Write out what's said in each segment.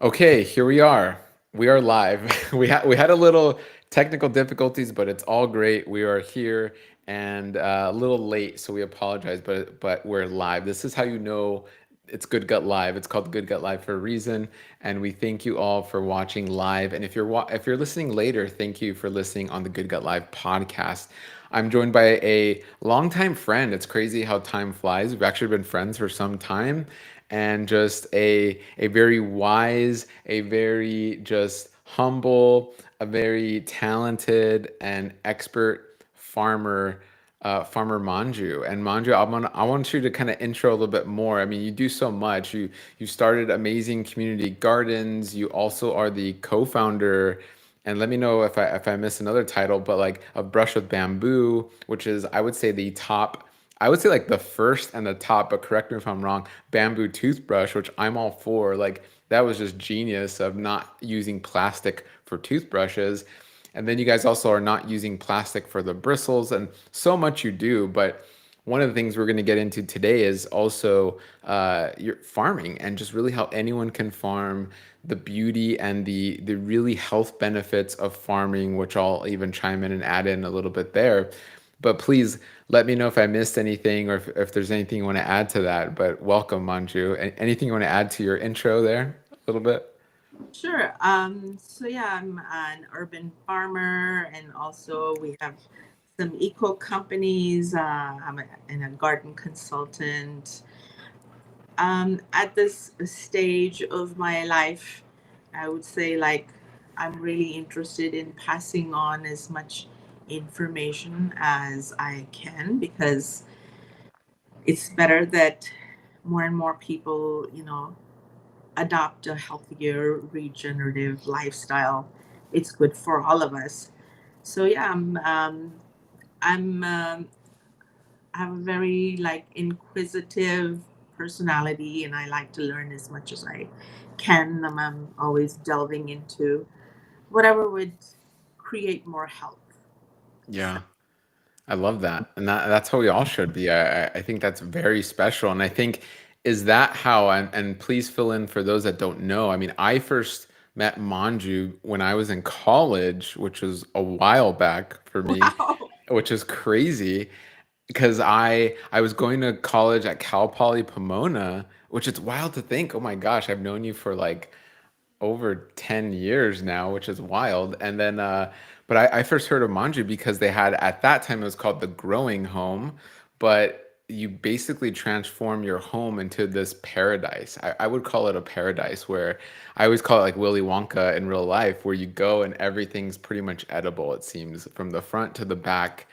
Okay, here we are. We are live. We had a little technical difficulties, but it's all great. We are here and a little late, so we apologize. But we're live. This is how you know it's Good Gut Live. It's called Good Gut Live for a reason, and we thank you all for watching live. And if you're listening later, thank you for listening on the Good Gut Live podcast. I'm joined by a longtime friend. It's crazy how time flies. We've actually been friends for some time, and just a very wise, a very just humble, a very talented and expert farmer, Farmer Manju. And Manju, I want you to kind of intro a little bit more. I mean, you do so much. You started amazing community gardens. You also are the co-founder, and let me know if I miss another title, but like of Brush with Bamboo, which is, I would say, the top, I would say like the first and the top, but correct me if I'm wrong, bamboo toothbrush, which I'm all for. Like that was just genius of not using plastic for toothbrushes. And then you guys also are not using plastic for the bristles, and so much you do. But one of the things we're going to get into today is also your farming, and just really how anyone can farm, the beauty and the really health benefits of farming, which I'll even chime in and add in a little bit there. But please let me know if I missed anything, or if there's anything you want to add to that. But welcome, Manju. Anything you want to add to your intro there a little bit? Sure. So yeah, I'm an urban farmer, and also we have some eco companies. I'm a garden consultant. At this stage of my life, I would say like I'm really interested in passing on as much information as I can, because it's better that more and more people, adopt a healthier, regenerative lifestyle. It's good for all of us. So yeah, I'm I have a very like inquisitive personality, and I like to learn as much as I can. I'm always delving into whatever would create more health. Yeah. I love that. And that's how we all should be. I think that's very special. And I think, is that how, and please fill in for those that don't know. I mean, I first met Manju when I was in college, which was a while back for me, Wow. which is crazy because I was going to college at Cal Poly Pomona, which is wild to think. Oh my gosh, I've known you for like over 10 years now, which is wild. And then, but I first heard of Manju because they had, at that time, it was called the growing home, but you basically transform your home into this paradise. I would call it a paradise, where I always call it like Willy Wonka in real life, where you go and everything's pretty much edible, it seems, from the front to the back.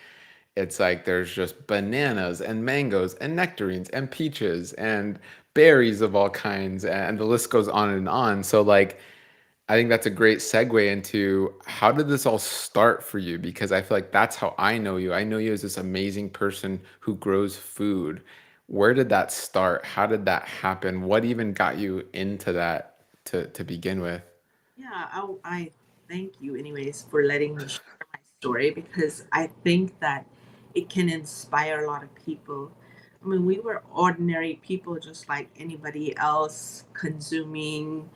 It's like there's just bananas and mangoes and nectarines and peaches and berries of all kinds, and the list goes on and on. So like, I think that's a great segue into, how did this all start for you? Because I feel like that's how I know you. I know you as this amazing person who grows food. Where did that start? How did that happen? What even got you into that to begin with? Yeah, I thank you, anyways, for letting me share my story, because I think that it can inspire a lot of people. I mean, we were ordinary people just like anybody else, consuming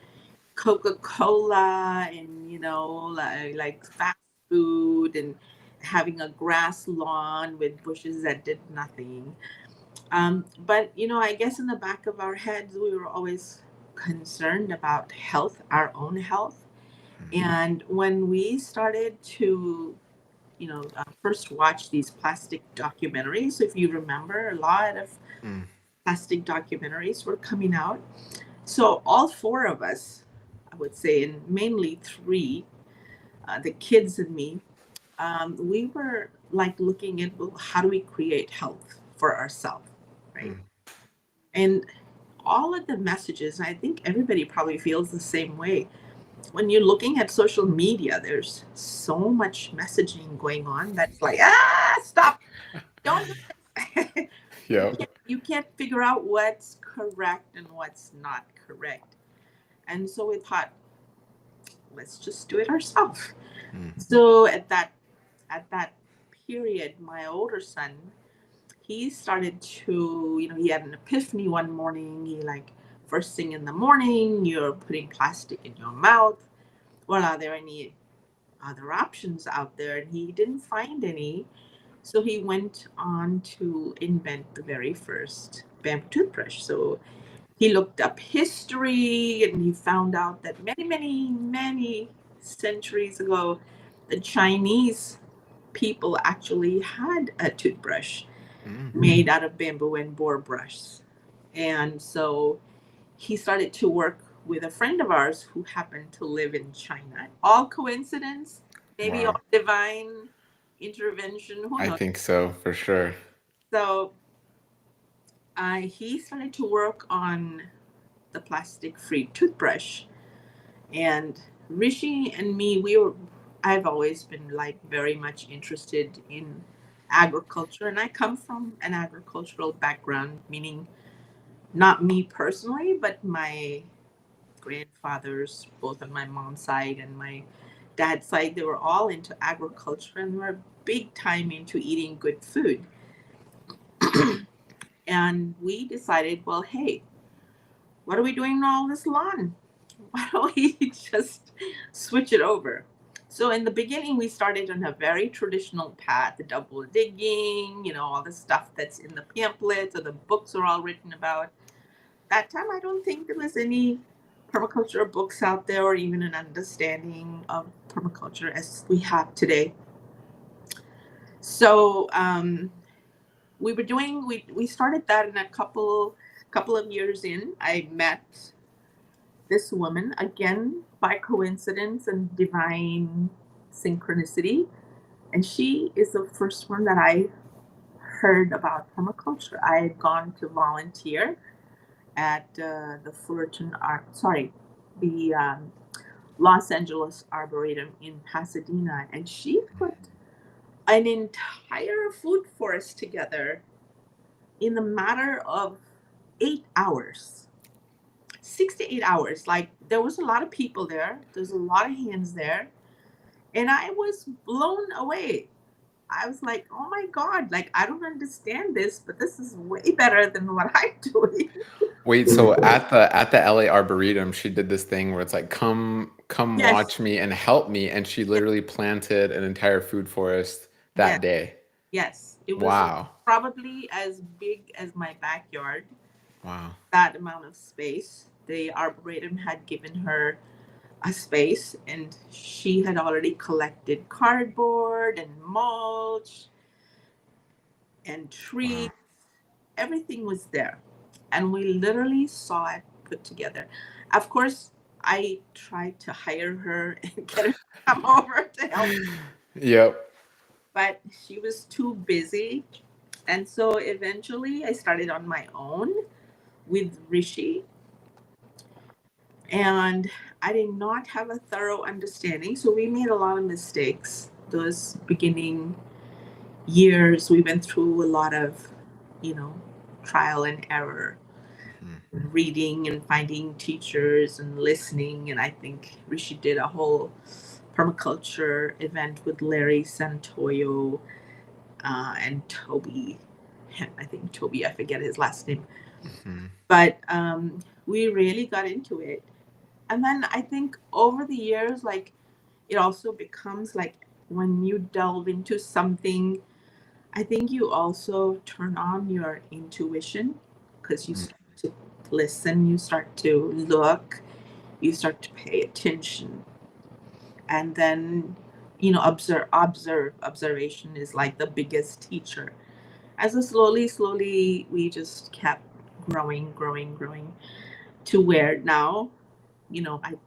Coca Cola and, like fast food, and having a grass lawn with bushes that did nothing. But, I guess in the back of our heads, we were always concerned about health, our own health. And when we started to, first watch these plastic documentaries, if you remember, a lot of Mm, plastic documentaries were coming out. So all four of us, I would say, and mainly three, the kids and me, we were like looking at, well, how do we create health for ourselves, right? mm, And all of the messages, I think everybody probably feels the same way. When you're looking at social media, there's so much messaging going on that's like, stop, don't do this. you yep. can't you can't figure out what's correct and what's not correct. And so we thought, let's just do it ourselves. Mm, So at that period, my older son, he started to, he had an epiphany one morning. He like first thing in the morning, you're putting plastic in your mouth. Well, are there any other options out there? And he didn't find any. So he went on to invent the very first bamboo toothbrush. So he looked up history and he found out that many, many, many centuries ago, the Chinese people actually had a toothbrush Mm. made out of bamboo and boar brush. And so he started to work with a friend of ours who happened to live in China. All coincidence, maybe Wow. all divine intervention, who I knows? think so for sure. So he started to work on the plastic free toothbrush. And Rishi and me, I've always been like very much interested in agriculture. And I come from an agricultural background, meaning not me personally, but my grandfathers, both on my mom's side and my dad's side, they were all into agriculture and were big time into eating good food. And we decided, well, hey, what are we doing in all this lawn? Why don't we just switch it over? So in the beginning, we started on a very traditional path, the double digging, all the stuff that's in the pamphlets or the books are all written about. That time, I don't think there was any permaculture books out there or even an understanding of permaculture as we have today. So we started that, in a couple of years in, I met this woman again by coincidence and divine synchronicity, and she is the first one that I heard about permaculture. I had gone to volunteer at the Fullerton Art, sorry, the Los Angeles Arboretum in Pasadena, and she put an entire food forest together in the matter of 8 hours. 6 to 8 hours. Like, there was a lot of people there. There's a lot of hands there. And I was blown away. I was like, oh my God, like, I don't understand this, but this is way better than what I'm doing. Wait, so at the LA Arboretum, she did this thing where it's like, come Yes, watch me and help me, and she yes, literally planted an entire food forest yes, that day. yes. It was Wow. probably as big as my backyard, Wow. that amount of space. The Arboretum had given her a space, and she had already collected cardboard and mulch and trees. Wow. Everything was there. And we literally saw it put together. Of course, I tried to hire her and get her to come over to help, Yep. but she was too busy. And so eventually I started on my own with Rishi, and I did not have a thorough understanding. So we made a lot of mistakes. Those beginning years, we went through a lot of, you know, trial and error, Mhm. reading and finding teachers and listening. And I think Rishi did a whole permaculture event with Larry Santoyo and Toby. I think Toby, I forget his last name. Mhm. But we really got into it. And then I think over the years, like, it also becomes like when you delve into something, I think you also turn on your intuition because you Mm. start to listen, you start to look, you start to pay attention, and then observation is like the biggest teacher. As a slowly we just kept growing to where now,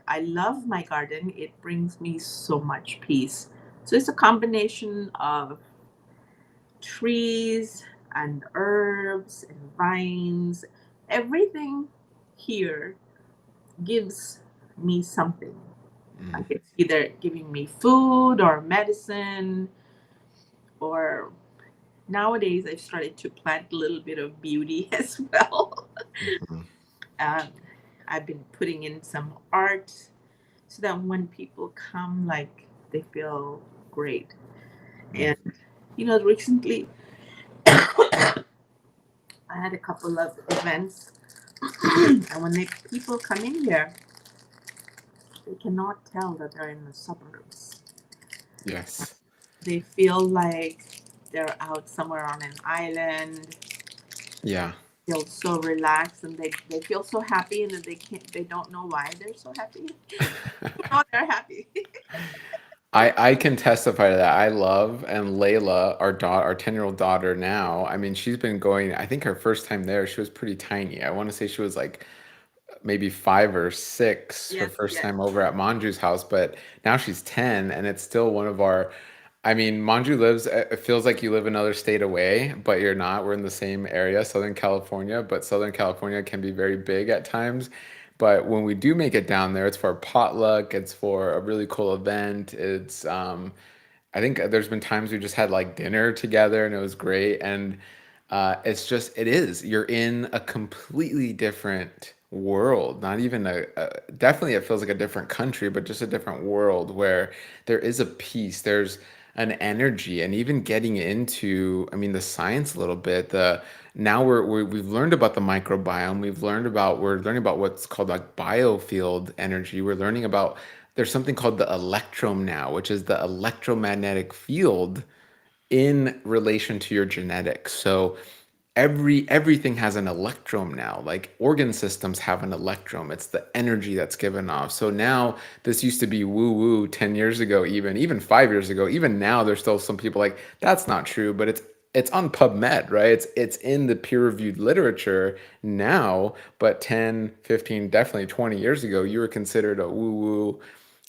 I love my garden. It brings me so much peace. So it's a combination of trees and herbs and vines. Everything here gives me something. Mm. Like, it's either giving me food or medicine, or nowadays I've started to plant a little bit of beauty as well. Mhm. um, I've been putting in some art so that when people come, like, they feel great. Mm. And recently I had a couple of events And when people come in here, they cannot tell that they're in the suburbs. Yes. They feel like they're out somewhere on an island, Yeah. feel so relaxed, and they feel so happy, and that they don't know why they're so happy. Oh, they're happy. I can testify to that. I love and Layla, our 10-year-old daughter now. I mean, she's been going, I think her first time there, she was pretty tiny. I want to say she was like maybe 5 or 6 her Yes, first yes. time over at Manju's house, but now she's 10 and it's still one of our. I mean, Manju lives, it feels like you live another state away, but you're not. We're in the same area, Southern California, but Southern California can be very big at times. But when we do make it down there, it's for a potluck, it's for a really cool event. I think there's been times we just had like dinner together and it was great. And it's just, it is. You're in a completely different world. Not even definitely it feels like a different country, but just a different world where there is a peace, there's an energy, and even getting into, I mean, the science a little bit. Now we've learned about the microbiome. We're learning about what's called like biofield energy. We're learning about there's something called the electrum now, which is the electromagnetic field in relation to your genetics. So everything has an electrum now. Like organ systems have an electrum. It's the energy that's given off. So now this used to be woo woo 10 years ago, even 5 years ago. Even now there's still some people like that's not true, but it's on PubMed, right? It's in the peer-reviewed literature now, but 10, 15, definitely 20 years ago, you were considered a woo-woo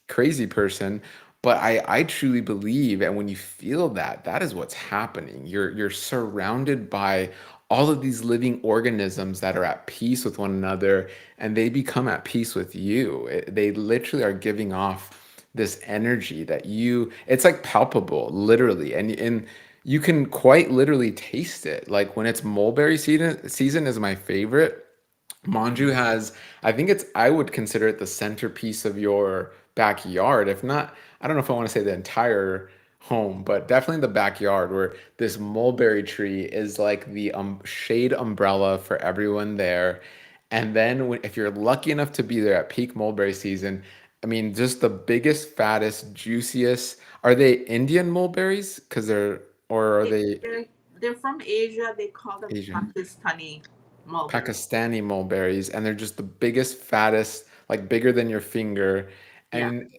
crazy person. But I truly believe, and when you feel that, that is what's happening. You're surrounded by all of these living organisms that are at peace with one another, and they become at peace with you. They literally are giving off this energy that it's like palpable, literally, and you can quite literally taste it. Like when it's mulberry season is my favorite. Manju has, I think I would consider it the centerpiece of your backyard. If not, I don't know if I want to say the entire home, but definitely the backyard where this mulberry tree is like the shade umbrella for everyone there. And then if you're lucky enough to be there at peak mulberry season, I mean, just the biggest, fattest, juiciest. Are they Indian mulberries? Or are They, they they're, they're from Asia. They call them Asian? Pakistani mulberry. Pakistani mulberries, and they're just the biggest, fattest, like bigger than your finger, Yeah, and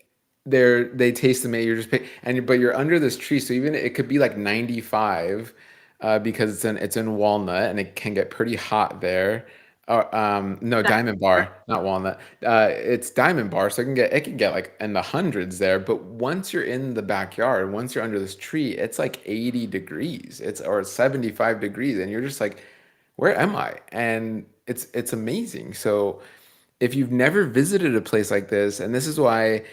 they taste amazing. But you're under this tree, so even it could be like 95, because it's in walnut, and it can get pretty hot there. No, that Diamond Bar, not walnut. It's Diamond Bar, so it can get like in the hundreds there. But once you're in the backyard, once you're under this tree, it's like 80 degrees. Or 75 degrees, and you're just like, where am I? And it's amazing. So if you've never visited a place like this, and this is why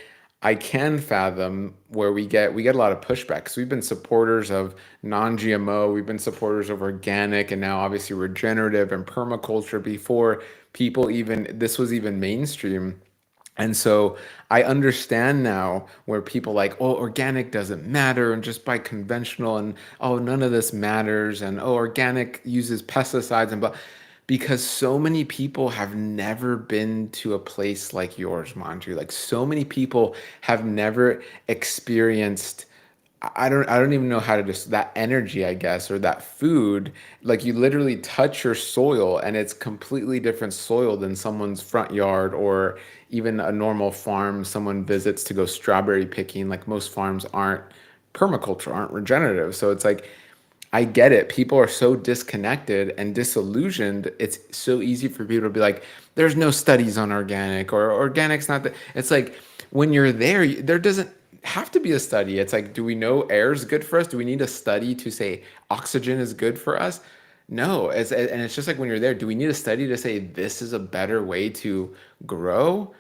I can fathom where we get a lot of pushback because we've been supporters of non-GMO, we've been supporters of organic, and now obviously regenerative and permaculture before people even this was even mainstream. And so I understand now where people like, oh, organic doesn't matter and just buy conventional and oh, none of this matters and oh, organic uses pesticides and blah. Because so many people have never been to a place like yours, Manju. Like so many people have never experienced I don't even know how to just that energy, I guess, or that food. Like you literally touch your soil and it's completely different soil than someone's front yard or even a normal farm someone visits to go strawberry picking. Like most farms aren't permaculture, aren't regenerative. So it's like I get it. People are so disconnected and disillusioned. It's so easy for people to be like, there's no studies on organic or organic's not that. It's like when you're there, there doesn't have to be a study. It's like, do we know air is good for us? Do we need a study to say oxygen is good for us? No. And it's just like when you're there, do we need a study to say this is a better way to grow?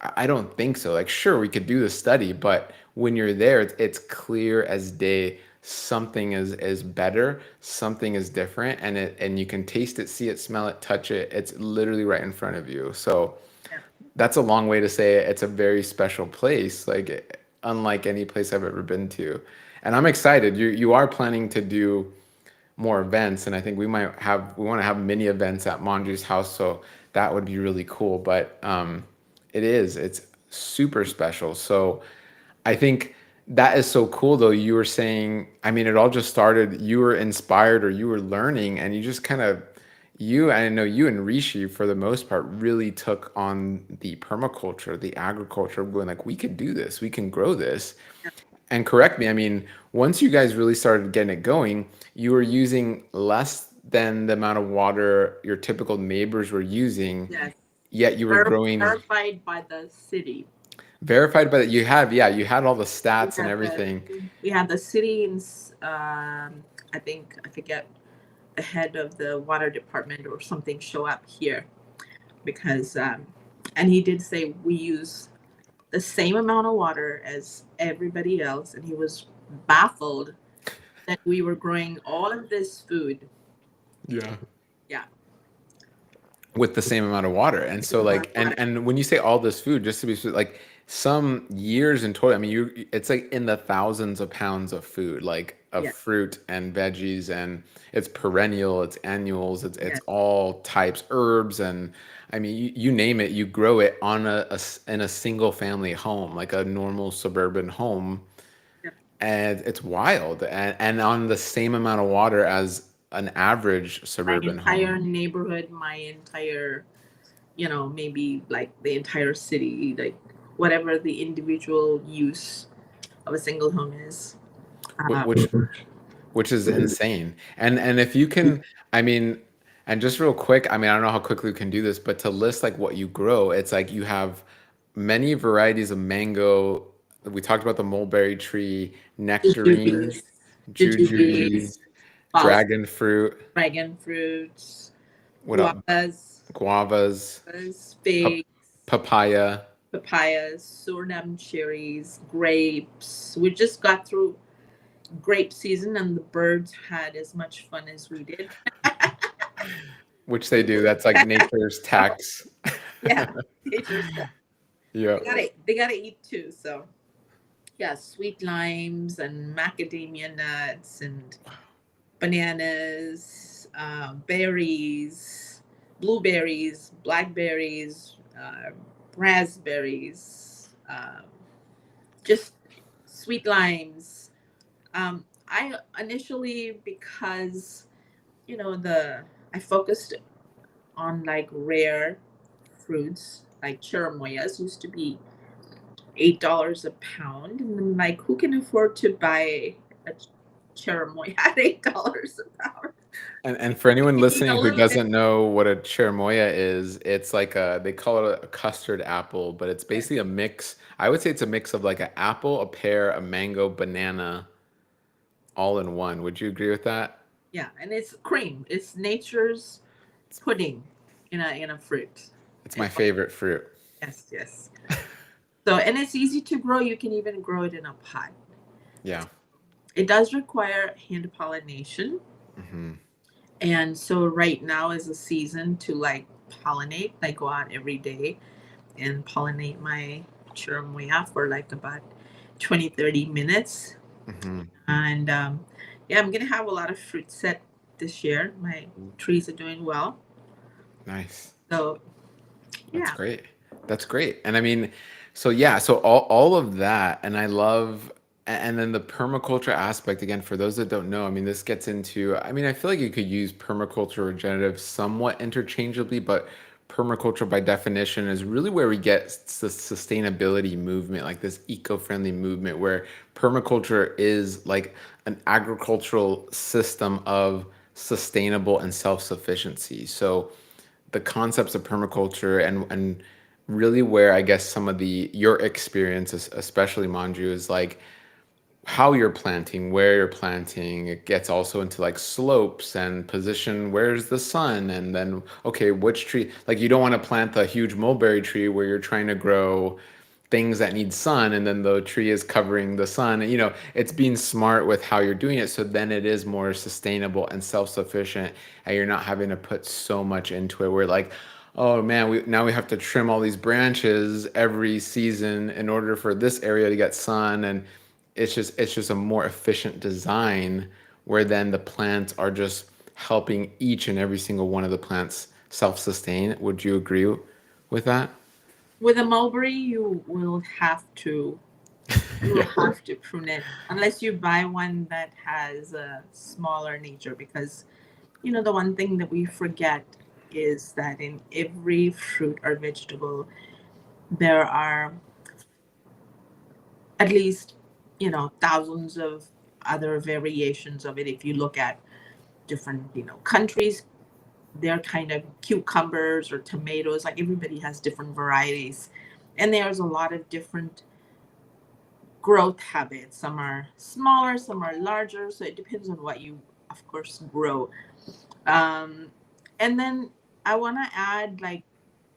I don't think so. Like, sure, we could do the study, but when you're there, it's clear as day. Something is better, something is different, and you can taste it, see it, smell it, touch it. It's literally right in front of you. So yeah, that's a long way to say it's a very special place, like unlike any place I've ever been to. And I'm excited. You are planning to do more events, and I think we want to have mini events at Manju's house. So That would be really cool. But it's super special. So I think that is so cool though. You were saying, I mean, it all just started, you were inspired or you were learning and you just kind of, I know you and Rishi for the most part really took on the permaculture, the agriculture, going like, we could do this, we can grow this. Yeah. And correct me, I mean, once you guys really started getting it going, you were using less than the amount of water your typical neighbors were using, Yes. yet you were growing Verified by the city. verified by that you have, yeah, you had all the We stats and had the everything. we had the city in I think I forget the head of the water department or something show up here because and he did say we use the same amount of water as everybody else, and he was baffled that we were growing all of this food. Yeah. Yeah. With the same amount of water. And so like and when you say all this food, just to be like some years in total, I mean it's like in the thousands of pounds of food, like of Yeah. fruit and veggies, and it's perennial, it's annuals, it's Yeah. all types, herbs, and I mean you name it, you grow it on in a single family home, like a normal suburban home, Yeah. and it's wild, and on the same amount of water as an average My suburban home. entire neighborhood, my entire, maybe like the entire city, like whatever the individual use of a single home is. Wh- Um, which which is insane. And if you can, I mean, and just real quick, I mean, I don't know how quickly you can do this, but to list like what you grow, it's like you have many varieties of mango. We talked about the mulberry tree, nectarine, jujubes, jujubes, jujubes, balsam, dragon fruit, dragon fruits, what else? guavas, Guavas, pa- figs, papaya. papayas, Suriname cherries, grapes. We just got through grape season, and the birds had as much fun as we did. Which they do. That's like nature's So, tax. yeah, nature's Yeah. they gotta eat too. So yeah, sweet limes and macadamia nuts and bananas, berries, blueberries, blackberries, raspberries, just sweet limes. I initially, because the I focused on like rare fruits, like cherimoyas used to be $8 a pound, and I'm like, who can afford to buy a cherimoya at $8 a pound? And for anyone You need a listening who little bit. doesn't know what a cherimoya is, it's like they call it a custard apple, but it's Yes, basically a mix. I would say it's a mix of like an apple, a pear, a mango, banana, all in one. Would you agree with that? yeah, and it's cream. It's nature's pudding in a fruit. It's And my favorite fruit. yes, yes. So and it's easy to grow. You can even grow it in a pot. Yeah. It does require hand pollination. Hmm. And so right now is a season to like pollinate. I go out every day and pollinate my cherimoya for like about 20-30 minutes. Hmm. And yeah, I'm gonna have a lot of fruit set this year. My trees are doing well. Nice. So That's yeah. great. That's great. And I mean, so yeah, so all of that, and I love, and then the permaculture aspect again, for those that don't know, I mean, this gets into, I mean, I feel like you could use permaculture or regenerative somewhat interchangeably, but permaculture by definition is really where we get the sustainability movement, like this eco-friendly movement where permaculture is like an agricultural system of sustainable and self-sufficiency. So the concepts of permaculture and really where I guess some of the your experiences, especially Manju, is like how you're planting, where you're planting. It gets also into like slopes and position, where's the sun, and then okay, which tree, like you don't want to plant a huge mulberry tree where you're trying to grow things that need sun and then the tree is covering the sun. You know, it's being smart with how you're doing it so then it is more sustainable and self-sufficient and you're not having to put so much into it where like, oh man, we have to trim all these branches every season in order for this area to get sun. And it's just a more efficient design where then the plants are just helping each and every single one of the plants self-sustain. Would you agree with that? With a mulberry, you will Yeah. have to prune it unless you buy one that has a smaller nature. Because the one thing that we forget is that in every fruit or vegetable there are at least thousands of other variations of it. If you look at different countries, they're kind of cucumbers or tomatoes, like everybody has different varieties, and there's a lot of different growth habits. Some are smaller, some are larger, so it depends on what you of course grow. um, and then I want to add, like,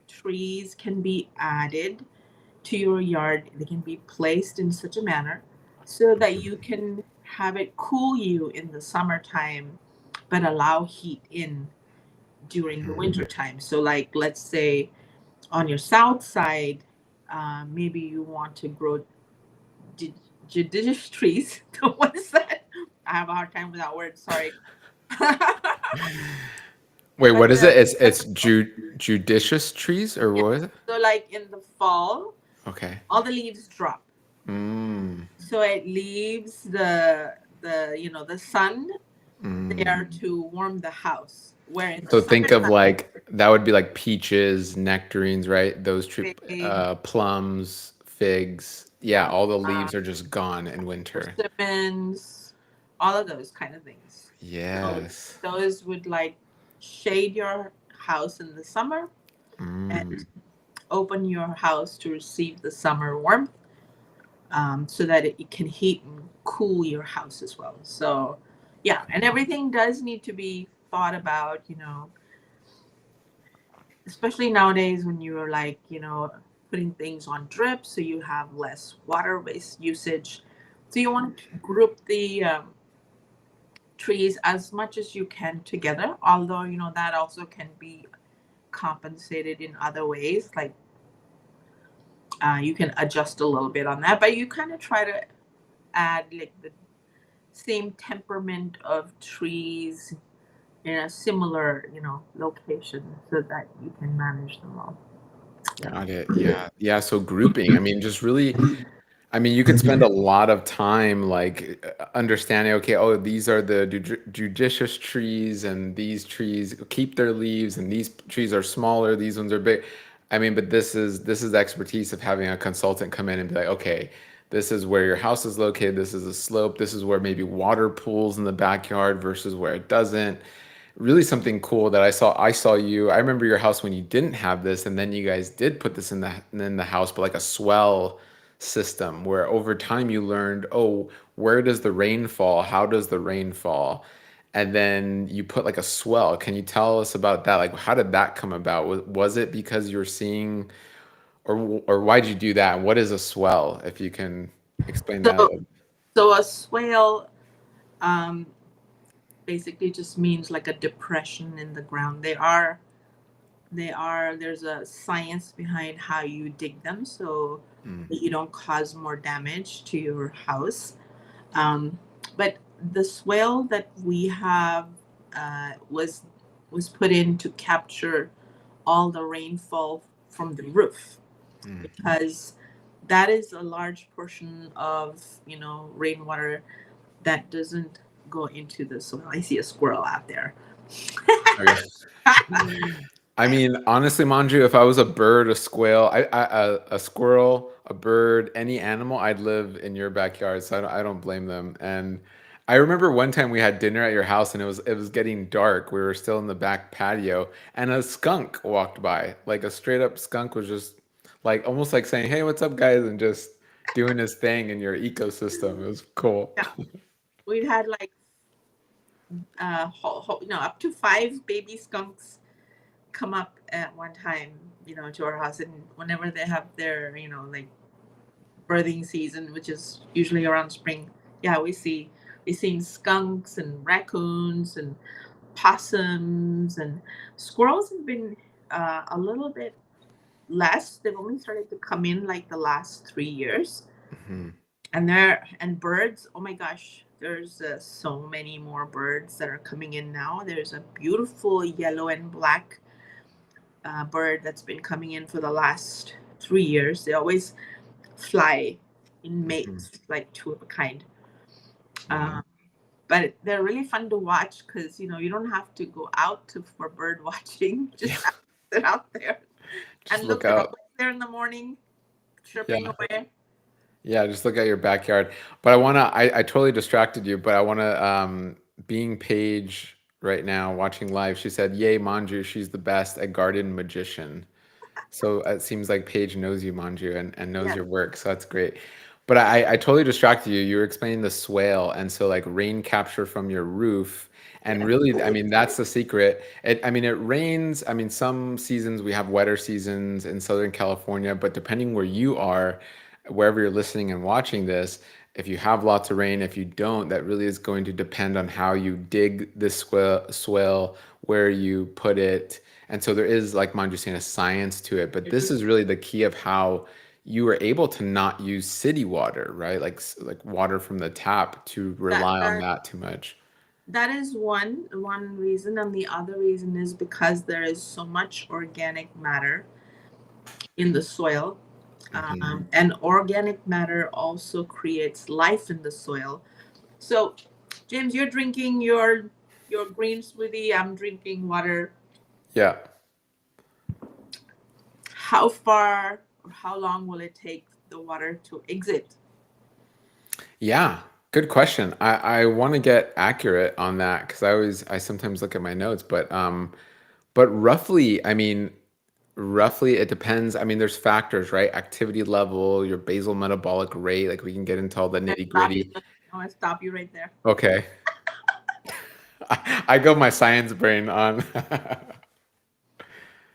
trees can be added to your yard. They can be placed in such a manner so that you can have it cool you in the summertime, but allow heat in during the Mhm. winter time. So, like, let's say on your south side, maybe you want to grow ju- judicious trees. What is that? I have a hard time with that word. Sorry. Wait, but what is uh, it? It's but it's judicious trees or yeah. what is it? So, like in the fall, Okay. all the leaves drop, Mm, so it leaves the sun mm. there to warm the house. Where in the So think of summertime, like that would be like peaches, nectarines, right? Those fig, plums, figs. Yeah, all the uh, leaves are just gone in winter. persimmons, all of those kind of things. So Yes. those would, like, shade your house in the summer Mm. and open your house to receive the summer warmth, so that it can heat and cool your house as well. So, yeah, and everything does need to be thought about, especially nowadays when you're, like, putting things on drip, so you have less water waste usage. So you want to group the trees as much as you can together, although that also can be compensated in other ways, like, you can adjust a little bit on that, but you kind of try to add, like, the same temperament of trees in a similar location so that you can manage them all. Yeah. Got it. Yeah. Yeah. So grouping, I mean, just really, I mean, you could spend a lot of time like understanding, okay, oh, these are the judicious trees and these trees keep their leaves and these trees are smaller, these ones are big. I mean, but this is the expertise of having a consultant come in and be like, okay, this is where your house is located, this is a slope, this is where maybe water pools in the backyard versus where it doesn't. Really something cool that I saw you. I remember your house when you didn't have this, and then you guys did put this in the house, but like a swell system where over time you learned, oh, where does the rain fall? How does the rain fall? And then you put like a swell. Can you tell us about that? Like, how did that come about? Was it because you were seeing, or why did you do that? And what is a swell? If you can explain that a So, little. so a swale, um, basically just means like a depression in the ground. There's a science behind how you dig them so Mm, that you don't cause more damage to your house. Um, but the swale that we have, was put in to capture all the rainfall from the roof, mm. because that is a large portion of rainwater that doesn't go into the soil. I see a squirrel out there. Okay. I mean, honestly, Manju, if I was a bird, a squirrel, a squirrel, a bird, any animal, I'd live in your backyard. So I don't blame them. And I remember one time we had dinner at your house, and it was getting dark. We were still in the back patio, and a skunk walked by. Like a straight up skunk was just like almost like saying, "Hey, what's up, guys?" and just doing his thing in your ecosystem. It was cool. Yeah, we've had, like, up to 5 baby skunks come up at one time, to our house, and whenever they have their, like, birthing season, which is usually around spring, yeah, we've seen skunks and raccoons and possums, and squirrels have been a little bit less. They've only started to come in, like, the last 3 years. Mhm. And birds, oh my gosh, there's so many more birds that are coming in now. There's a beautiful yellow and black bird that's been coming in for the last 3 years. They always fly in Mhm. mates, like two of a kind. Wow. Um, but they're really fun to watch because you don't have to go out for bird watching. You just Yeah. have to sit out there Just and look look. They're out. always there in the morning, chirping Yeah. away. Yeah, just look at your backyard. But I totally distracted you, but I wanna being Paige right now watching live, she said, Yay, Manju, she's the best, a garden magician. So it seems like Paige knows you, Manju, and knows Yeah, your work. So that's great. But I totally distracted you. You were explaining the swale, and so like rain capture from your roof. And yeah. really, I mean, that's the secret. I mean, it rains. I mean, some seasons we have wetter seasons in Southern California, but depending where you are, wherever you're listening and watching this, if you have lots of rain, if you don't, that really is going to depend on how you dig the swale, where you put it. And so there is, like Manju saying, a science to it. But this is really the key of how you were able to not use city water, right? Like water from the tap to That rely on that that too much. that is one reason, and the other reason is because there is so much organic matter in the soil. Hmm. And organic matter also creates life in the soil. So, James, you're drinking your green smoothie. I'm drinking water. Yeah. How far or how long will it take the water to exit? Yeah. Good question. I want to get accurate on that because I sometimes look at my notes, but roughly, I mean, roughly it depends. I mean, there's factors, right? Activity level, your basal metabolic rate, like we can get into all the I nitty stop you. gritty. I want to stop you right there. Okay. I go my science brain on.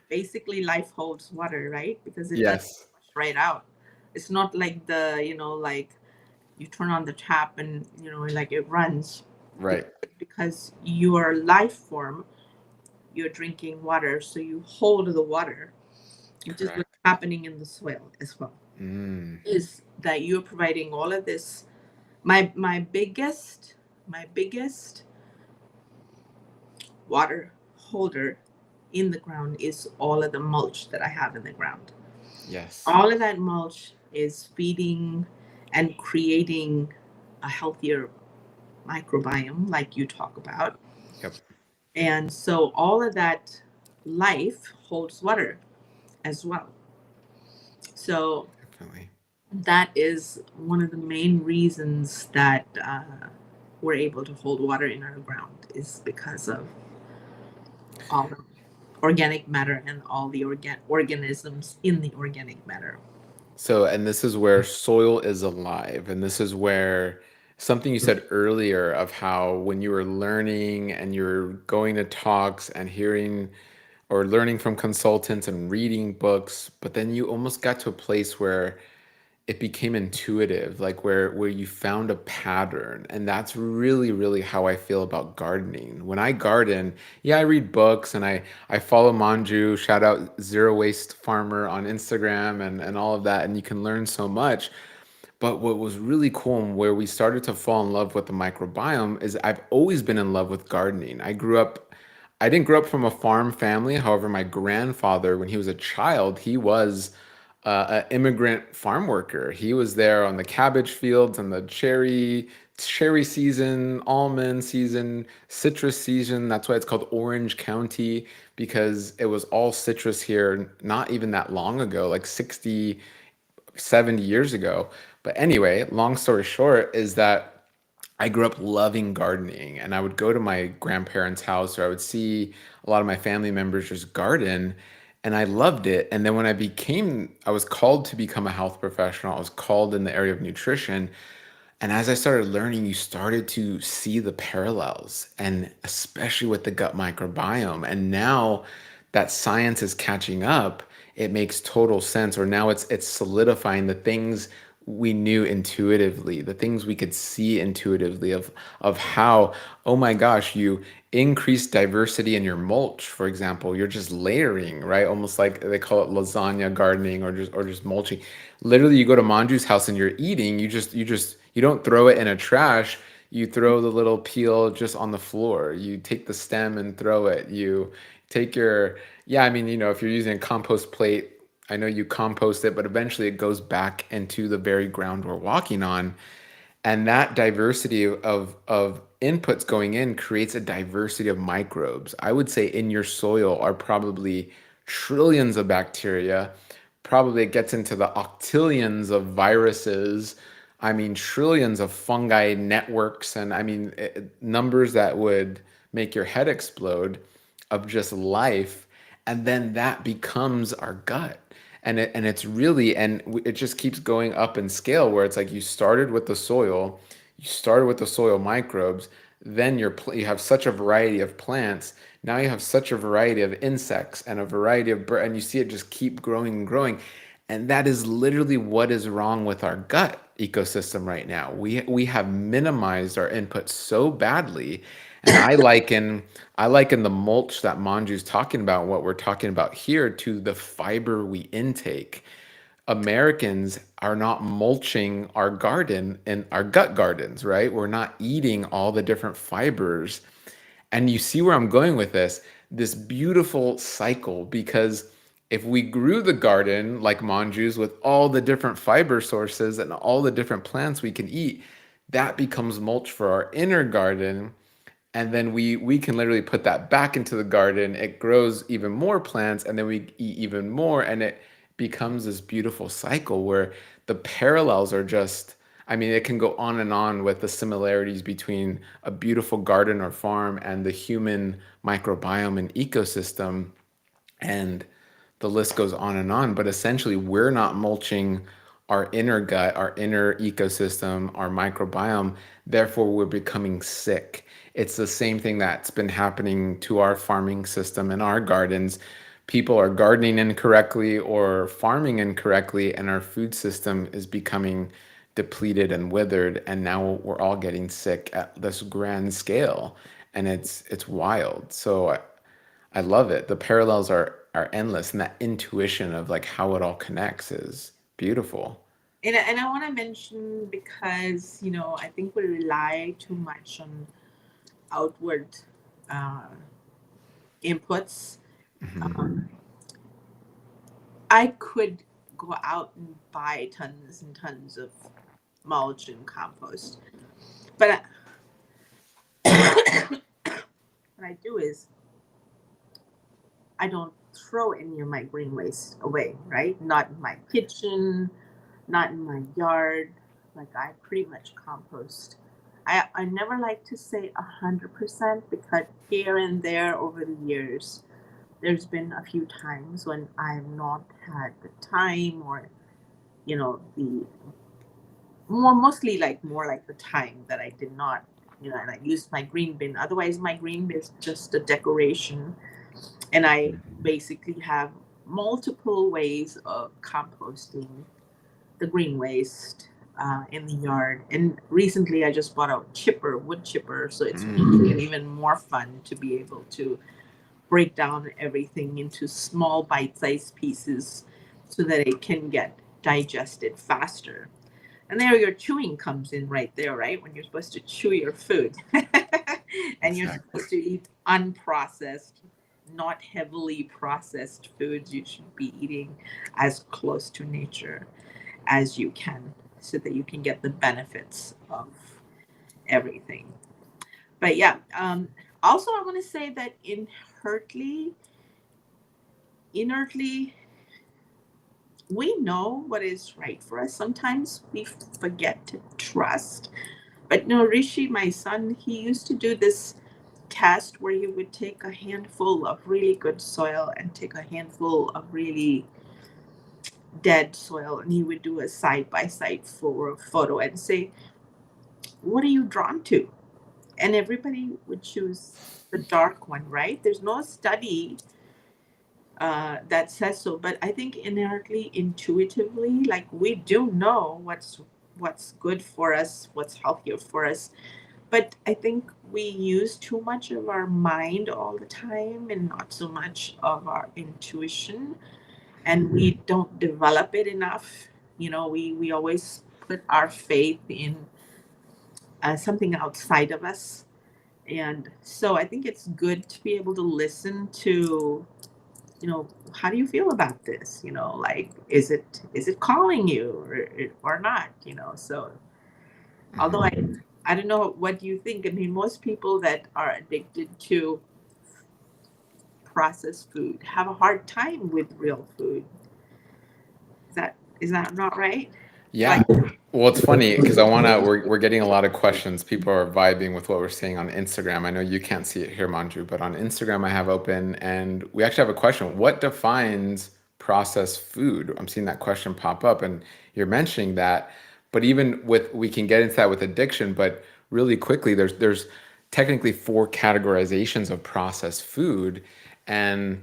Basically, life holds water, right? Because it doesn't Yes. flush right out. It's not like like you turn on the tap and like it runs. Right. Because your life form, you're drinking water, so you hold the water, which is what's Correct. happening in the soil as well. Mm, Is that you're providing all of this. My biggest water holder in the ground is all of the mulch that I have in the ground. yes. All of that mulch is feeding and creating a healthier microbiome, like you talk about. Yep. And so all of that life holds water as well. So Definitely. that is one of the main reasons that we're able to hold water in our ground is because of all the organic matter and all the organisms in the organic matter. So, and this is where soil is alive. And this is where something you said earlier of how when you were learning and you're going to talks and hearing or learning from consultants and reading books, but then you almost got to a place where it became intuitive, like where you found a pattern. And that's really how I feel about gardening. When I garden, yeah, I read books and I follow Manju, shout out Zero Waste Farmer on Instagram and all of that, and you can learn so much. But what was really cool and where we started to fall in love with the microbiome is I've always been in love with gardening. I didn't grow up from a farm family. However, my grandfather, when he was a child, he was an immigrant farm worker. He was there on the cabbage fields and the cherry season, almond season, citrus season. That's why it's called Orange County because it was all citrus here not even that long ago, like 60, 70 years ago. But anyway, long story short is that I grew up loving gardening and I would go to my grandparents' house or I would see a lot of my family members just garden and I loved it. And then when I was called to become a health professional, I was called in the area of nutrition. And as I started learning, you started to see the parallels, and especially with the gut microbiome. And now that science is catching up, it makes total sense. Or now it's solidifying the things we knew intuitively, the things we could see intuitively of how, oh my gosh, you increase diversity in your mulch, for example. You're just layering, right? Almost like they call it lasagna gardening or just mulching. Literally, you go to Manju's house and you're eating, you don't throw it in a trash. You throw the little peel just on the floor. You take the stem and throw it. You take Yeah, I mean, if you're using a compost plate, I know you compost it, but eventually it goes back into the very ground we're walking on. And that diversity of inputs going in creates a diversity of microbes. I would say in your soil are probably trillions of bacteria. Probably it gets into the octillions of viruses. I mean, trillions of fungi networks. And I mean, numbers that would make your head explode of just life. And then that becomes our gut. And it's really, it just keeps going up in scale, where it's like you started with the soil microbes, then you have such a variety of plants, now you have such a variety of insects and a variety of and you see it just keep growing and growing. And that is literally what is wrong with our gut ecosystem right now. We have minimized our input so badly. And I liken the mulch that Manju's talking about, what we're talking about here, to the fiber we intake. Americans are not mulching our garden and our gut gardens, right? We're not eating all the different fibers. And you see where I'm going with this beautiful cycle, because if we grew the garden like Manju's with all the different fiber sources and all the different plants we can eat, that becomes mulch for our inner garden. And then we can literally put that back into the garden. It grows even more plants, and then we eat even more, and it becomes this beautiful cycle where the parallels are just, I mean, it can go on and on with the similarities between a beautiful garden or farm and the human microbiome and ecosystem. And the list goes on and on. But essentially, we're not mulching our inner gut, our inner ecosystem, our microbiome. Therefore, we're becoming sick. It's the same thing that's been happening to our farming system and our gardens. People are gardening incorrectly or farming incorrectly, and our food system is becoming depleted and withered. And now we're all getting sick at this grand scale, and it's wild. So I love it. The parallels are endless, and that intuition of like how it all connects is beautiful. And I want to mention, because I think we rely too much on outward uh, inputs. Mhm. Um, I could go out and buy tons and tons of mulch and compost, but what I do is I don't throw any of my green waste away, right? Not in my kitchen, not in my yard. Like, I pretty much compost. I never like to say 100%, because here and there over the years, there's been a few times when I've not had the time, or the mostly like more like the time that I did not, and I used my green bin. Otherwise, my green bin is just a decoration, and I basically have multiple ways of composting the green waste in the yard. And recently, I just bought a wood chipper, so it's making it even more fun to be able to break down everything into small bite-sized pieces so that it can get digested faster. And there your chewing comes in right there, right? When you're supposed to chew your food. And you're Exactly. supposed to eat unprocessed, not heavily processed foods. You should be eating as close to nature as you can, so that you can get the benefits of everything. But yeah, also I want to say that inertly, we know what is right for us. Sometimes we forget to trust. But no, Rishi, my son, he used to do this test where he would take a handful of really good soil and take a handful of really dead soil, and he would do a side by side photo and say, "What are you drawn to?" And everybody would choose the dark one, right? There's no study that says so, but I think inherently, intuitively, like, we do know what's good for us, what's healthier for us. But I think we use too much of our mind all the time and not so much of our intuition, and we don't develop it enough. We always put our faith in something outside of us. And so I think it's good to be able to listen to how do you feel about this? Like, is it calling you or not? So although Hmm. I don't know, what do you think? I mean, most people that are addicted to processed food have a hard time with real food. Is that not right? Like, Yeah. Well, it's funny because we're getting a lot of questions. People are vibing with what we're saying on Instagram. I know you can't see it here, Manju, but on Instagram I have open and we actually have a question. What defines processed food? I'm seeing that question pop up and you're mentioning that. But even with we can get into that with addiction, but really quickly there's technically four categorizations of processed food and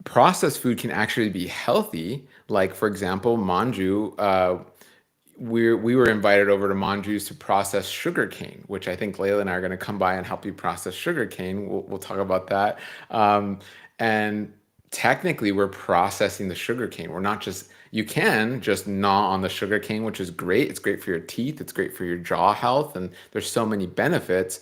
processed food can actually be healthy. Like for example, Manju, we were invited over to Monju's to process sugarcane, which I think Layla and I are going to come by and help you process sugarcane. We'll talk about that. And technically, we're processing the sugarcane. We're not just, you can just gnaw on the sugarcane, which is great. It's great for your teeth, it's great for your jaw health, and there's so many benefits.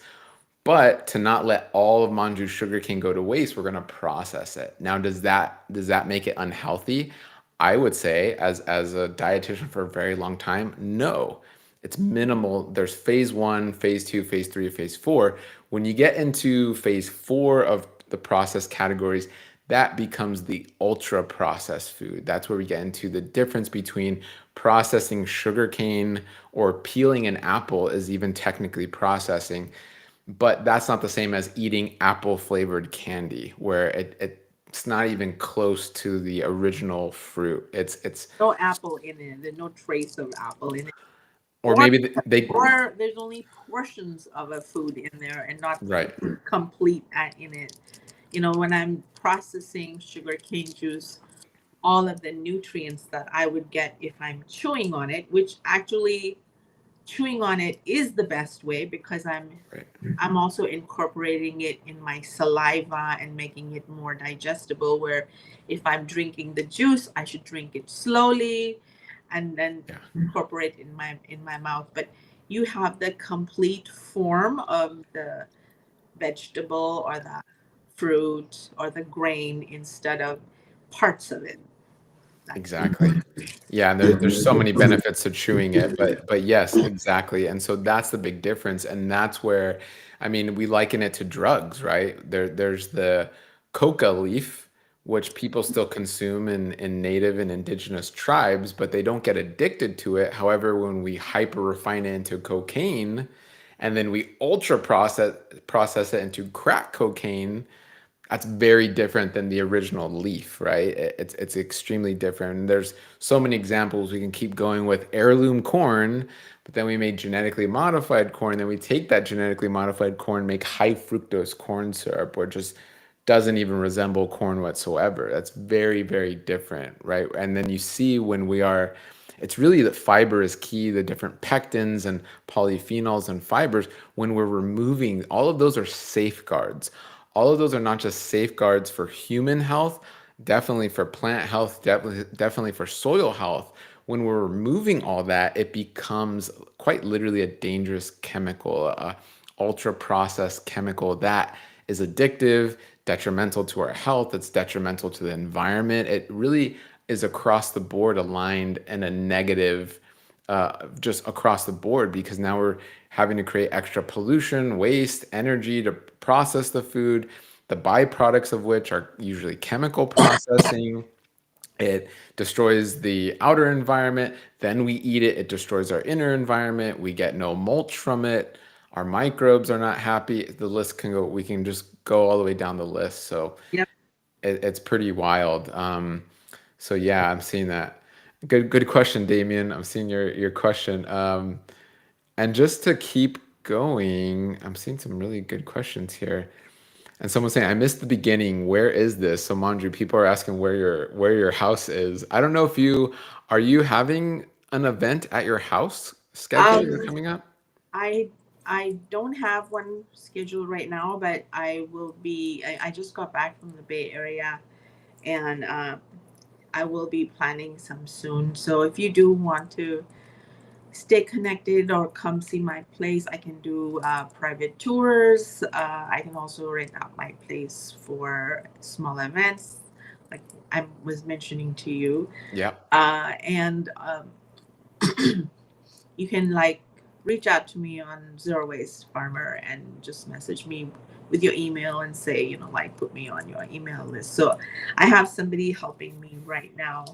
But to not let all of Manju's sugarcane go to waste, we're going to process it. Now, does that make it unhealthy? I would say, as a dietitian for a very long time, no. It's minimal. There's phase one, phase two, phase three, phase four. When you get into phase four of the processed categories, that becomes the ultra processed food. That's where we get into the difference between processing sugarcane or peeling an apple is even technically processing, but that's not the same as eating apple flavored candy where it's not even close to the original fruit. It's no apple in it. There's no trace of apple in it. or Or maybe they or there's only portions of a food in there and not right. complete in it. When I'm processing sugarcane juice, all of the nutrients that I would get if I'm chewing on it, which actually chewing on it is the best way because Right. I'm also incorporating it in my saliva and making it more digestible. Where if I'm drinking the juice, I should drink it slowly and then Yeah. incorporate in my mouth. But you have the complete form of the vegetable or the fruit or the grain instead of parts of it. That's Exactly. Yeah, and there's so many benefits to chewing it, but yes, exactly. And so that's the big difference. And that's where, I mean, we liken it to drugs, right? There's the coca leaf, which people still consume in native and indigenous tribes, but they don't get addicted to it. However, when we hyper refine it into cocaine and then we ultra process it into crack cocaine, that's very different than the original leaf, right? It's extremely different. And there's so many examples we can keep going with heirloom corn, but then we made genetically modified corn. Then we take that genetically modified corn, make high fructose corn syrup, where it just doesn't even resemble corn whatsoever. That's very, very different, right? And then you see when we are, it's really that fiber is key, the different pectins and polyphenols and fibers. When we're removing, all of those are safeguards. All of those are not just safeguards for human health, definitely for plant health, definitely for soil health. When we're removing all that, it becomes quite literally a dangerous chemical, a ultra processed chemical that is addictive, detrimental to our health, it's detrimental to the environment. It really is across the board aligned in a negative, just across the board, because now we're having to create extra pollution, waste, energy to process the food, the byproducts of which are usually chemical processing. It destroys the outer environment. Then we eat it. It destroys our inner environment. We get no mulch from it. Our microbes are not happy. The list can go, we can just go all the way down the list. So Yep. it's pretty wild. So yeah, I'm seeing that. Good question, Damien. I'm seeing your question. And just to keep going, I'm seeing some really good questions here. And someone's saying, I missed the beginning. Where is this? So Manju, people are asking where your house is. I don't know if you are you having an event at your house scheduled or Um, coming up? I I don't have one scheduled right now, but I will be. I just got back from the Bay Area, and I will be planning some soon. So if you do want to stay connected or come see my place, I can do private tours. I can also rent out my place for small events. like I was mentioning to you. Yeah. And you can like reach out to me on Zero Waste Farmer and just message me with your email and say, like put me on your email list. So I have somebody helping me right now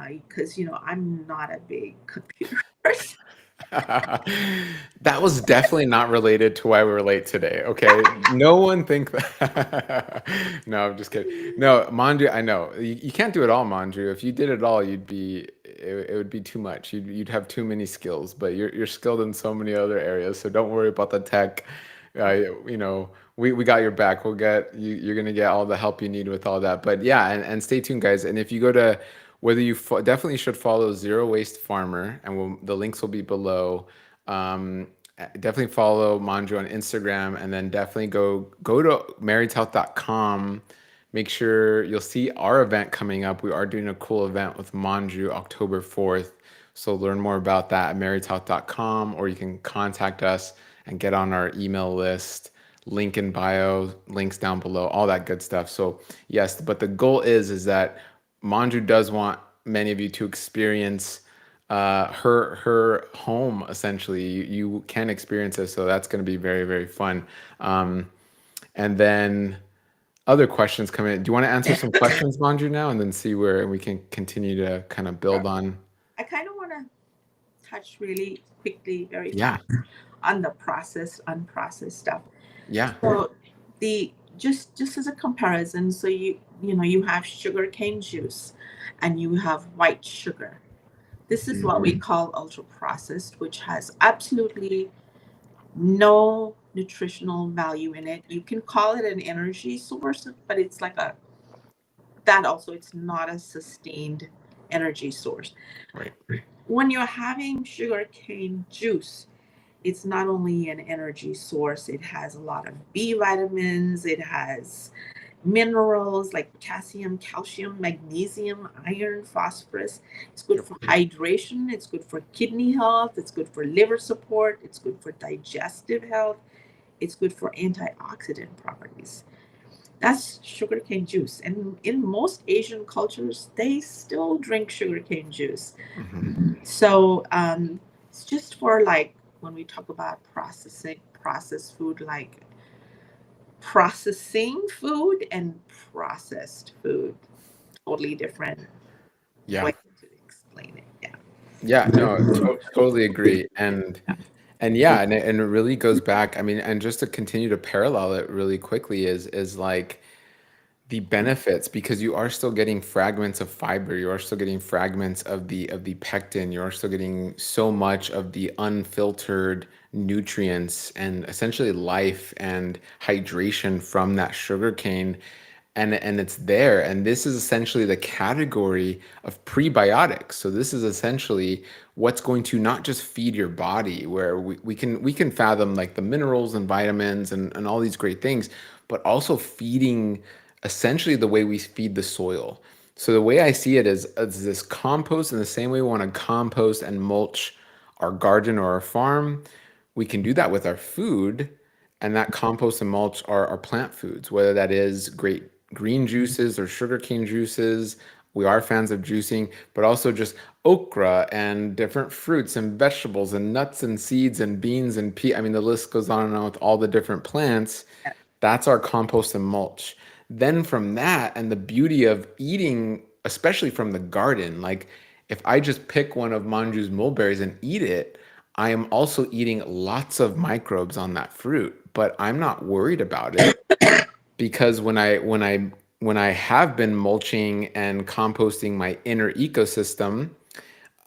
because, I'm not a big computer person. That was definitely not related to why we're late today. Okay, no one think that. No, I'm just kidding. No, Manju, I know you can't do it all, Manju. If you did it all, it would be too much. You'd have too many skills. But you're skilled in so many other areas, so don't worry about the tech. We got your back. We'll get you. You're gonna get all the help you need with all that. But yeah, and stay tuned, guys. And if you go to whether definitely should follow Zero Waste Farmer, and the links will be below. Definitely follow Manju on Instagram, and then definitely go to marriedhealth.com. Make sure you'll see our event coming up. We are doing a cool event with Manju October 4th. So learn more about that at marriedhealth.com, or you can contact us and get on our email list. Link in bio, links down below, all that good stuff. So yes, but the goal is that Manju does want many of you to experience her home essentially. You can experience it, so that's going to be very, very fun. And then other questions come in. Do you want to answer some questions, Manju, now, and then see where we can continue to kind of build on? I kind of want to touch really quickly, very Yeah, fast on the processed, unprocessed stuff. yeah. So the just as a comparison, so you have sugar cane juice and you have white sugar. This is Mhm. what we call ultra processed, which has absolutely no nutritional value in it. You can call it an energy source, but it's like a that also it's not a sustained energy source. Right. When you're having sugarcane juice, it's not only an energy source, it has a lot of B vitamins, it has minerals like potassium, calcium, magnesium, iron, phosphorus. It's good Yep. for hydration, it's good for kidney health, it's good for liver support, it's good for digestive health, it's good for antioxidant properties. That's sugarcane juice. And in most Asian cultures, they still drink sugarcane juice. Hmm. So it's just for like when we talk about processed food, like processing food and processed food, totally different Yeah. way to explain it. Yeah. Yeah, no, totally agree. And yeah, and it really goes back. I mean, and just to continue to parallel it really quickly is like the benefits, because you are still getting fragments of fiber, you are still getting fragments of the pectin, you are still getting so much of the unfiltered nutrients and essentially life and hydration from that sugar cane. And it's there, and this is essentially the category of prebiotics. So this is essentially what's going to not just feed your body, where we can fathom like the minerals and vitamins and all these great things, but also feeding essentially the way we feed the soil. So the way I see it is this compost. In the same way we want to compost and mulch our garden or our farm, we can do that with our food. And that compost and mulch are our plant foods, whether that is great green juices or sugarcane juices. We are fans of juicing, but also just okra and different fruits and vegetables and nuts and seeds and beans and pea. I mean, the list goes on and on with all the different plants. That's our compost and mulch. Then from that, and the beauty of eating, especially from the garden, like if I just pick one of Manju's mulberries and eat it, I am also eating lots of microbes on that fruit, but I'm not worried about it because when I have been mulching and composting my inner ecosystem,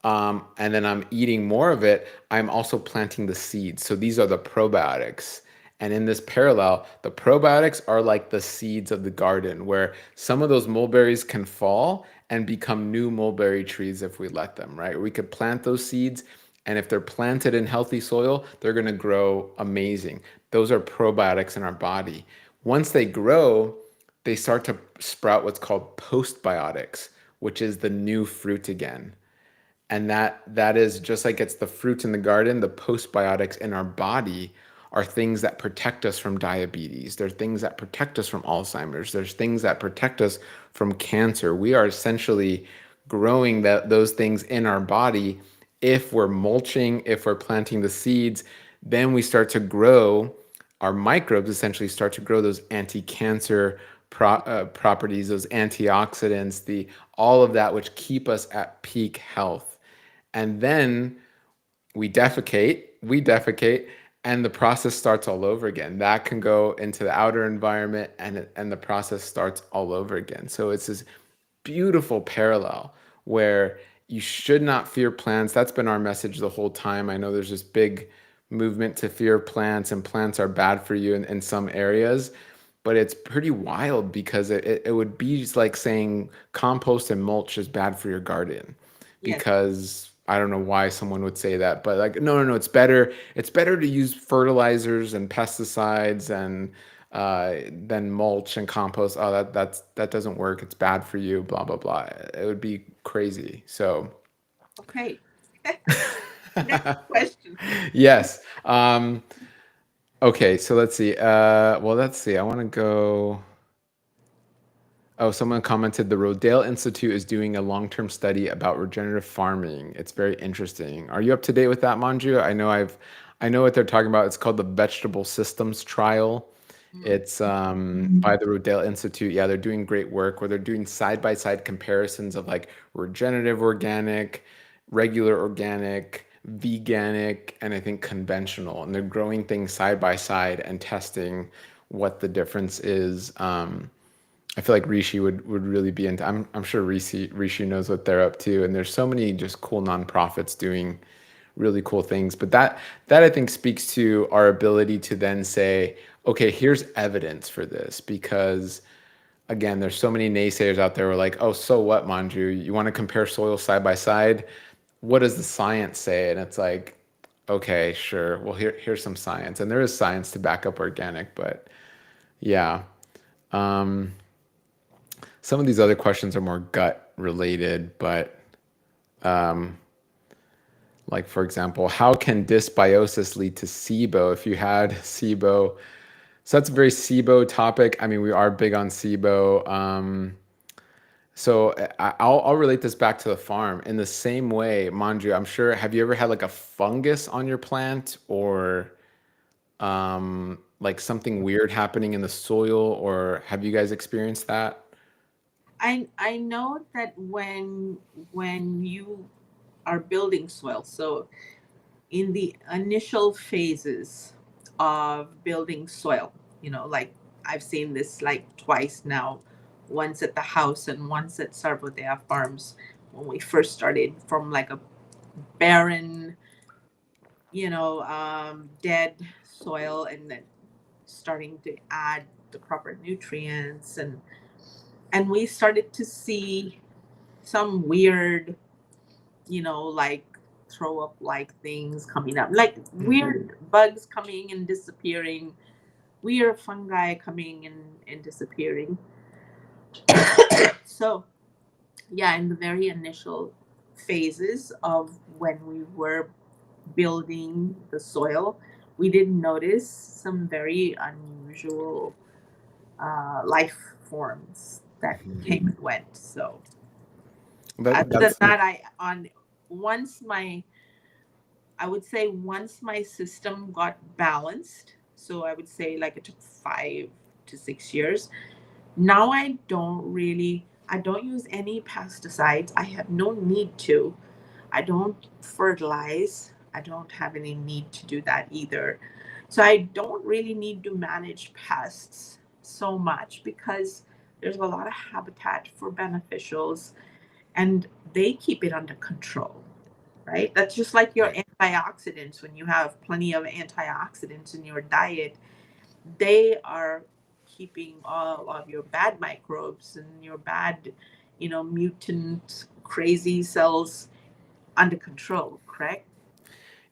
and then I'm eating more of it, I'm also planting the seeds. So these are the probiotics. And in this parallel, the probiotics are like the seeds of the garden, where some of those mulberries can fall and become new mulberry trees if we let them, right? We could plant those seeds, and if they're planted in healthy soil, they're going to grow amazing. Those are probiotics in our body. Once they grow, they start to sprout what's called postbiotics, which is the new fruit again. And that is just like it's the fruit in the garden, the postbiotics in our body are things that protect us from diabetes. They're things that protect us from Alzheimer's. There's things that protect us from cancer. We are essentially growing those things in our body. If we're mulching, if we're planting the seeds, then we start to grow, our microbes essentially start to grow those anti-cancer properties, those antioxidants, the all of that which keep us at peak health. And then we defecate, and the process starts all over again. That can go into the outer environment, and the process starts all over again. So it's this beautiful parallel where you should not fear plants. That's been our message the whole time. I know there's this big movement to fear plants, and plants are bad for you in some areas, but it's pretty wild because it would be just like saying compost and mulch is bad for your garden, Yes. because I don't know why someone would say that, but like, no, no, no, it's better to use fertilizers and pesticides and than mulch and compost. Oh, that doesn't work. It's bad for you. Blah blah blah. It would be crazy. So Okay. Next question. yes. Okay. So let's see. Well, let's see. I want to go. Oh, someone commented the Rodale Institute is doing a long-term study about regenerative farming. It's very interesting. Are you up to date with that, Manju? I know what they're talking about. It's called the Vegetable Systems Trial. Mm. It's by the Rodale Institute. Yeah, they're doing great work where they're doing side-by-side comparisons of like regenerative organic, regular organic, veganic, and I think conventional. And they're growing things side by side and testing what the difference is. I feel like Rishi would really be into. I'm sure Rishi knows what they're up to, and there's so many just cool nonprofits doing really cool things. But that I think speaks to our ability to then say, okay, here's evidence for this, because again, there's so many naysayers out there who are like, oh, so what, Manju? You want to compare soil side by side? What does the science say? And it's like, okay, sure. Well, here's some science, and there is science to back up organic, but yeah. Um, some of these other questions are more gut related, but like for example, how can dysbiosis lead to SIBO if you had SIBO? So that's a very SIBO topic. I mean, we are big on SIBO. So I'll relate this back to the farm in the same way, Manju. I'm sure. Have you ever had like a fungus on your plant, or like something weird happening in the soil, or have you guys experienced that? I know that when you are building soil, so in the initial phases of building soil, like I've seen this like twice now, once at the house and once at Sarvodaya Farms, when we first started from like a barren, dead soil, and then starting to add the proper nutrients, and we started to see some weird, like throw up like things coming up, like weird bugs coming and disappearing, weird fungi coming and disappearing. So, yeah, in the very initial phases of when we were building the soil, we did notice some very unusual life forms that came and went. So, other than That's that, once my I would say once my system got balanced, so I would say like it took 5 to 6 years. Now I don't use any pesticides. I have no need to. I don't fertilize. I don't have any need to do that either. So I don't really need to manage pests so much because there's a lot of habitat for beneficials and they keep it under control, right? That's just like your right. antioxidants. When you have plenty of antioxidants in your diet, they are keeping all of your bad microbes and your bad, mutant crazy cells under control, correct?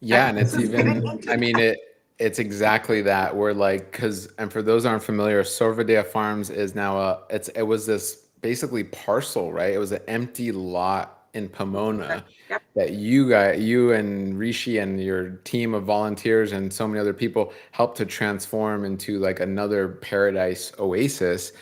Yeah, and This it's is getting even, into I mean, that. it's exactly that. We're like, because, and for those who aren't familiar, Sorvadea Farms is now it was this basically parcel, right? It was an empty lot in That, Pomona yep. that you and Rishi and your team of volunteers and so many other people helped to transform into like another paradise oasis.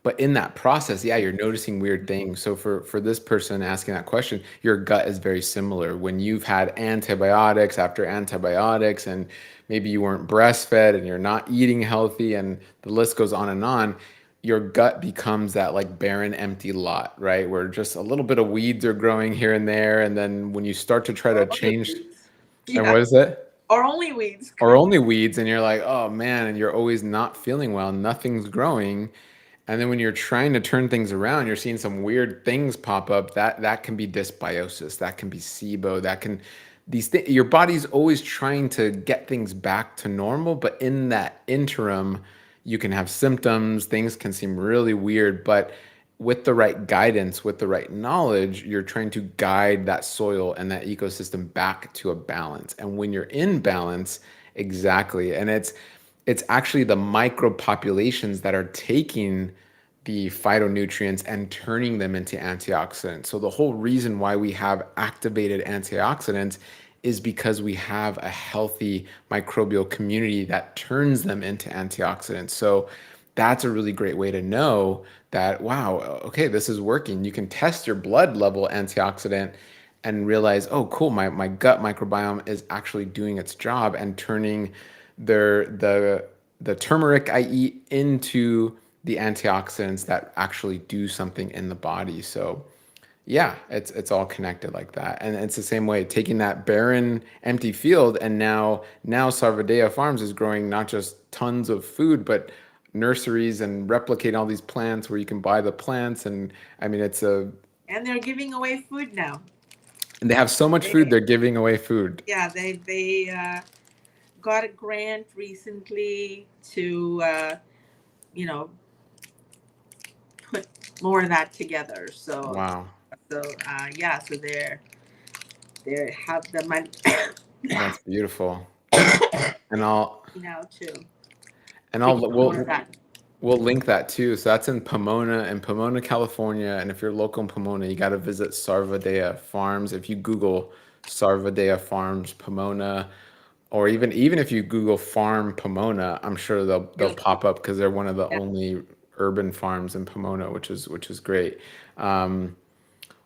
But in that process, yeah, you're noticing weird things. So for this person asking that question, your gut is very similar. When you've had antibiotics after antibiotics, and maybe you weren't breastfed and you're not eating healthy, and the list goes on, your gut becomes that like barren, empty lot, right? Where just a little bit of weeds are growing here and there. And then when you start to try to Or only change, weeds. and Yeah. what is it? Or only weeds. Or only weeds, and you're like, oh man, and you're always not feeling well, nothing's growing. And then when you're trying to turn things around, you're seeing some weird things pop up. That can be dysbiosis, that can be SIBO, that can your body's always trying to get things back to normal, but in that interim, you can have symptoms, things can seem really weird, but with the right guidance, with the right knowledge, you're trying to guide that soil and that ecosystem back to a balance. And when you're in balance, exactly, and it's actually the micropopulations that are taking the phytonutrients and turning them into antioxidants. So the whole reason why we have activated antioxidants is because we have a healthy microbial community that turns them into antioxidants. So that's a really great way to know that, wow, okay, this is working. You can test your blood level antioxidant and realize, oh, cool, my gut microbiome is actually doing its job and turning their the turmeric I eat into the antioxidants that actually do something in the body. So yeah, it's all connected like that. And it's the same way, taking that barren, empty field, and now Sarvadea Farms is growing not just tons of food, but nurseries and replicating all these plants where you can buy the plants. And I mean, And they're giving away food now. and they have so much food, They, they're giving away food. yeah, they got a grant recently to you know put more of that together. Wow, Yeah, so they have the money that's beautiful. And I'll now and to I'll get more of that. we'll link that too. So that's in Pomona, California. And if you're local in Pomona, you got to visit Sarvadea Farms. If you Google Sarvadea Farms Pomona, or even if you Google Farm Pomona, I'm sure they'll You'll, pop up because they're one of the yeah. only urban farms in Pomona, which is great. Um,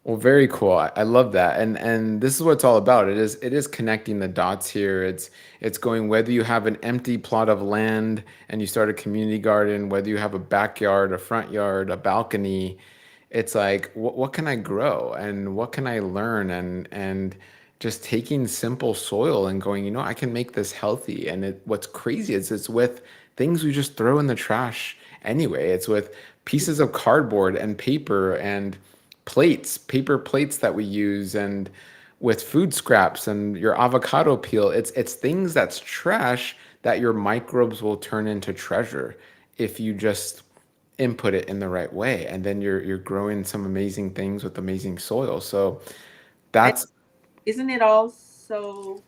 well, very cool. I love that. And this is what it's all about. It is connecting the dots here. It's going whether you have an empty plot of land and you start a community garden, whether you have a backyard, a front yard, a balcony, it's like what can I grow and what can I learn and just taking simple soil and going, I can make this healthy. And what's crazy is it's with things we just throw in the trash anyway. It's with pieces of cardboard and paper and paper plates that we use, and with food scraps and your avocado peel. It's things that's trash that your microbes will turn into treasure if you just input it in the right way. And then you're growing some amazing things with amazing soil. So And that's isn't it also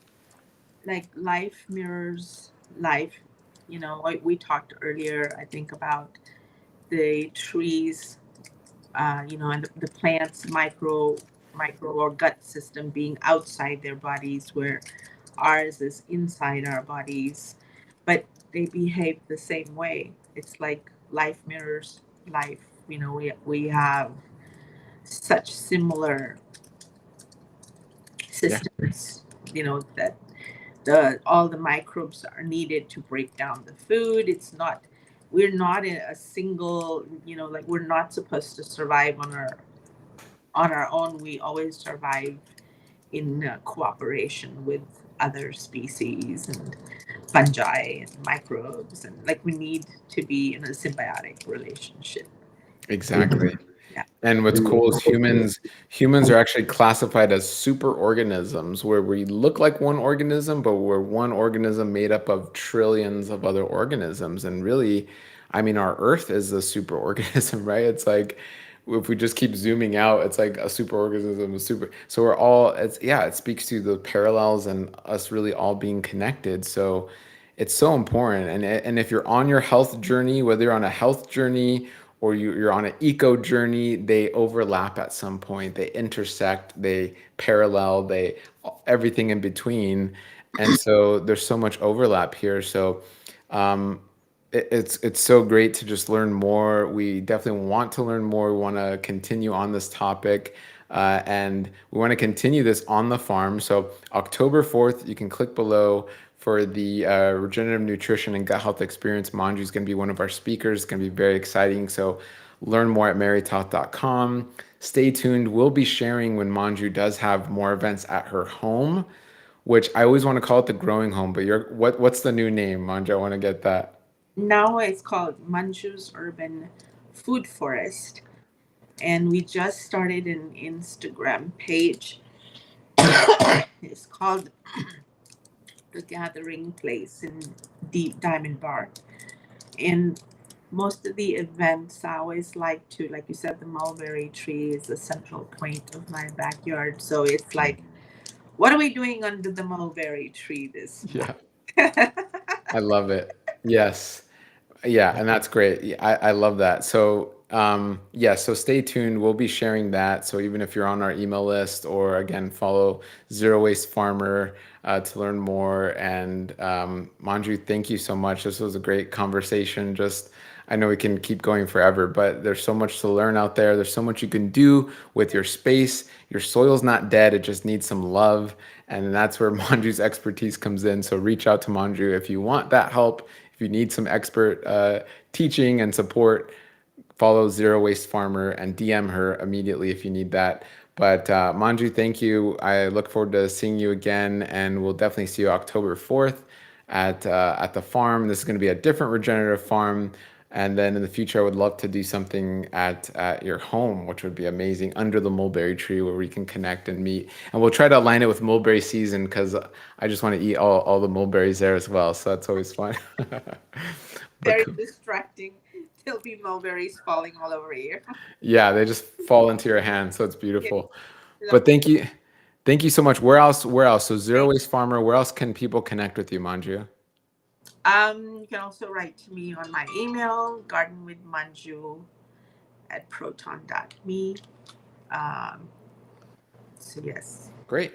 like life mirrors life? Like we talked earlier, I think about the trees, and the plants micro or gut system being outside their bodies, where ours is inside our bodies, but they behave the same way. It's like life mirrors life. We have such similar yeah, systems. That the all the microbes are needed to break down the food. It's not We're not in a single, like we're not supposed to survive on our own. We always survive in cooperation with other species and fungi and microbes, and like we need to be in a symbiotic relationship. exactly. Yeah. And what's cool is humans are actually classified as super organisms, where we look like one organism, but we're one organism made up of trillions of other organisms. And really, I mean, our Earth is a super organism, right? It's like if we just keep zooming out, it's like a super organism, a super. So we're all, yeah, it speaks to the parallels and us really all being connected. So it's so important. And if you're on your health journey, whether you're on a health journey or you're on an eco journey, they overlap at some point. They intersect, they parallel, they everything in between. And so there's so much overlap here. So um, it's so great to just learn more. We definitely want to learn more. We want to continue on this topic, and we want to continue this on the farm. So October 4th, you can click below for the regenerative nutrition and gut health experience. Manju is going to be one of our speakers. It's going to be very exciting. So learn more at marytalk.com. Stay tuned. We'll be sharing when Manju does have more events at her home, which I always want to call it the growing home. But what's the new name, Manju? I want to get that. Now it's called Manju's Urban Food Forest, and we just started an Instagram page. It's called The Gathering Place in Deep Diamond Bar. And most of the events I always like to, like you said, the mulberry tree is the central point of my backyard. So it's like, what are we doing under the mulberry tree this Yeah, month? I love it. Yes. Yeah, and that's great. Yeah, I love that. So, yeah, so stay tuned. We'll be sharing that. So even if you're on our email list, or again, follow Zero Waste Farmer to learn more. And Manju, thank you so much. This was a great conversation. Just, I know we can keep going forever, but there's so much to learn out there. There's so much you can do with your space. Your soil's not dead. It just needs some love. And that's where Manju's expertise comes in. So reach out to Manju if you want that help. If you need some expert teaching and support, follow Zero Waste Farmer and DM her immediately if you need that. But Manju, thank you. I look forward to seeing you again, and we'll definitely see you October 4th at the farm. This is going to be a different regenerative farm. And then in the future, I would love to do something at your home, which would be amazing, under the mulberry tree where we can connect and meet. And we'll try to align it with mulberry season because I just want to eat all the mulberries there as well. So that's always fun. But Very distracting. There'll be mulberries falling all over here. yeah, they just fall into your hand. So it's Yeah, beautiful. But lovely. thank you so much. Where else? Where else? So Zero Thank Waste Farmer, where else can people connect with you, Manju? You can also write to me on my email, gardenwithmanju at proton.me. Um, so, yes. Great.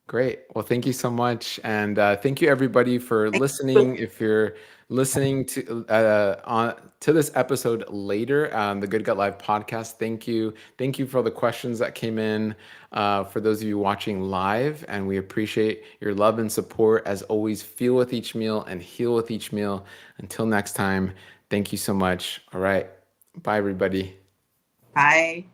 Great. Well, thank you so much. And thank you everybody for Thank you. listening. If you're listening to this episode later on the Good Gut Live podcast, thank you. Thank you for the questions that came in, for those of you watching live. And we appreciate your love and support. As always, feel with each meal and heal with each meal. Until next time, thank you so much. All right. Bye, everybody. Bye.